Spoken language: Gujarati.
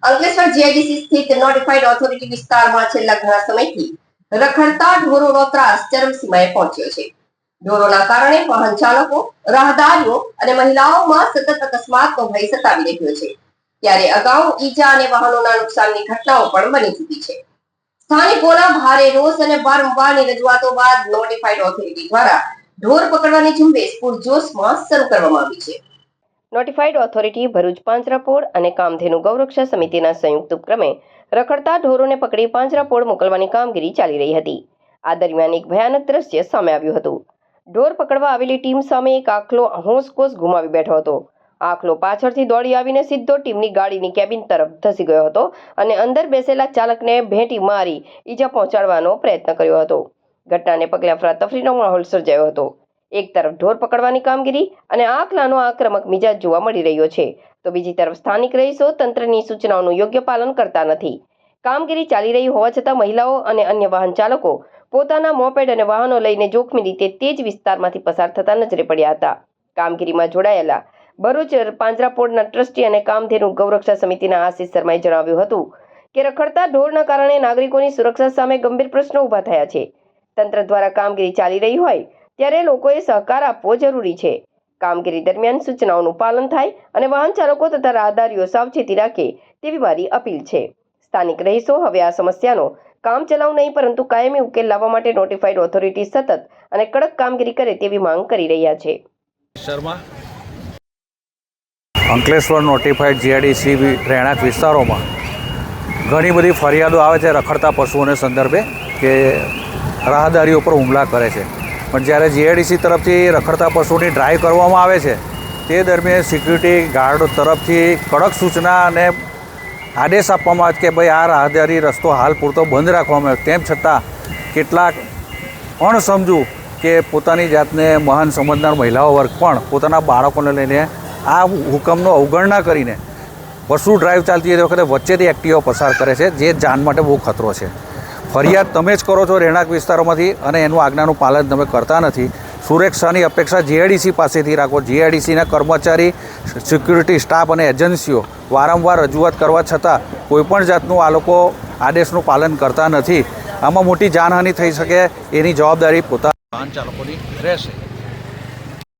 અંકલેશ્વર જીઆઈડીસી સ્થિત નોટિફાઈડ ઓથોરિટી વિસ્તારમાં છેલ્લા ઘણા સમયથી રખડતા ઢોરોનો ત્રાસ ચરમસીમાએ પહોંચ્યો છે. ઢોરોના કારણે વાહન ચાલકો, રાહદારીઓ અને મહિલાઓમાં સતત અકસ્માતનો ભય સતાવી રહ્યો છે. ત્યારે અગાઉ ઈજા અને વાહનોના નુકસાનની ઘટનાઓ પણ બની ચૂકી છે. સ્થાનિકોના ભારે રોષ અને વારંવારની રજૂઆતો બાદ નોટિફાઈડ ઓથોરિટી દ્વારા ઢોર પકડવાની ઝુંબેશ પૂરજોશમાં શરૂ કરવામાં આવી છે. નોટિફાઈડ ઓથોરિટી ભરૂચ પાંજરાપોળ અને કામધેનુ ગૌરક્ષા સમિતિના સંયુક્ત ઉપક્રમે રખડતા ઢોરોને પકડી પાંજરાપોળ મોકલવાની કામગીરી ચાલી રહી હતી. આ દરમિયાન એક ભયાનક દ્રશ્ય સામે આવ્યું હતું. ઢોર પકડવા આવેલી ટીમ સામે એક આખલો હોંશકોશ ગુમાવી બેઠો હતો. આખલો પાછળથી દોડી આવીને સીધો ટીમની ગાડીની કેબિન તરફ ધસી ગયો હતો અને અંદર બેસેલા ચાલકને ભેંટી મારી ઈજા પહોંચાડવાનો પ્રયત્ન કર્યો હતો. ઘટનાને પગલે અફરાતફરીનો માહોલ સર્જાયો હતો. એક તરફ ઢોર પકડવાની કામગીરી અને આખલાનો આક્રમક મિજાજ જોવા મળી રહ્યો છે, તો બીજી તરફ સ્થાનિક રહીશો તંત્રની સૂચનાઓનું યોગ્ય પાલન કરતા નથી. કામગીરી ચાલી રહી હોવા છતાં મહિલાઓ અને અન્ય વાહન ચાલકો પોતાના મોપેડ અને વાહનો લઈને જોખમી રીતે તે જ વિસ્તારમાંથી પસાર થતા નજરે પડ્યા હતા. કામગીરીમાં જોડાયેલા ભરૂચ પાંજરાપોળના ટ્રસ્ટી અને કામધેનુ ગૌરક્ષા સમિતિના આશિષ શર્માએ જણાવ્યું હતું કે રખડતા ઢોરના કારણે નાગરિકોની સુરક્ષા સામે ગંભીર પ્રશ્નો ઊભા થયા છે. તંત્ર દ્વારા કામગીરી ચાલી રહી હોય ત્યારે લોકોએ સહકાર આપવો જરૂરી છે. કામગીરી દરમિયાન સૂચનાઓનું પાલન થાય અને વાહન ચાલકો તથા રાહદારીઓ સાવચેતી રાખે તેવી મારી અપીલ છે. સ્થાનિક રહીશો હવે આ સમસ્યાનો કામચલાઉ નહીં પરંતુ કાયમી ઉકેલ લાવવા માટે નોટિફાઈડ ઓથોરિટી સતત અને કડક કામગીરી કરે તેવી માંગ કરી રહ્યા છે. શર્મા અંકલેશ્વર નોટિફાઈડ જીઆઈડીસી રહેણાંક વિસ્તારોમાં ઘણી બધી ફરિયાદો આવે છે રખડતા પશુઓને સંદર્ભે કે રાહદારીઓ પર હુમલા કરે છે. પણ જ્યારે જીઆઈડીસી તરફથી રખડતા પશુની ડ્રાઈવ કરવામાં આવે છે તે દરમિયાન સિક્યુરિટી ગાર્ડ તરફથી કડક સૂચના અને આદેશ આપવામાં આવે કે ભાઈ આ રાહદારી રસ્તો હાલ પૂરતો બંધ રાખવામાં આવે. તેમ છતાં કેટલાક અણસમજુ કે પોતાની જાતને મહાન સમજનાર મહિલાઓ વર્ગ પણ પોતાના બાળકોને લઈને આ હુકમનો અવગણના કરીને પશુ ડ્રાઈવ ચાલતી વખતે વચ્ચેથી એક્ટિવા પસાર કરે છે, જે જાન માટે બહુ ખતરો છે. ફરિયાદ તમે જ કરો છો રહેણાંક વિસ્તારોમાંથી અને એનું આજ્ઞાનું પાલન તમે કરતા નથી. સુરક્ષાની અપેક્ષા જીઆઈડીસી પાસેથી રાખો. જીઆઈડીસીના કર્મચારી, સિક્યુરિટી સ્ટાફ અને એજન્સીઓ વારંવાર રજૂઆત કરવા છતાં કોઈપણ જાતનું આ લોકો આદેશનું પાલન કરતા નથી. આમાં મોટી જાનહાનિ થઈ શકે એની જવાબદારી પોતાના વાહન ચાલકોની રહેશે.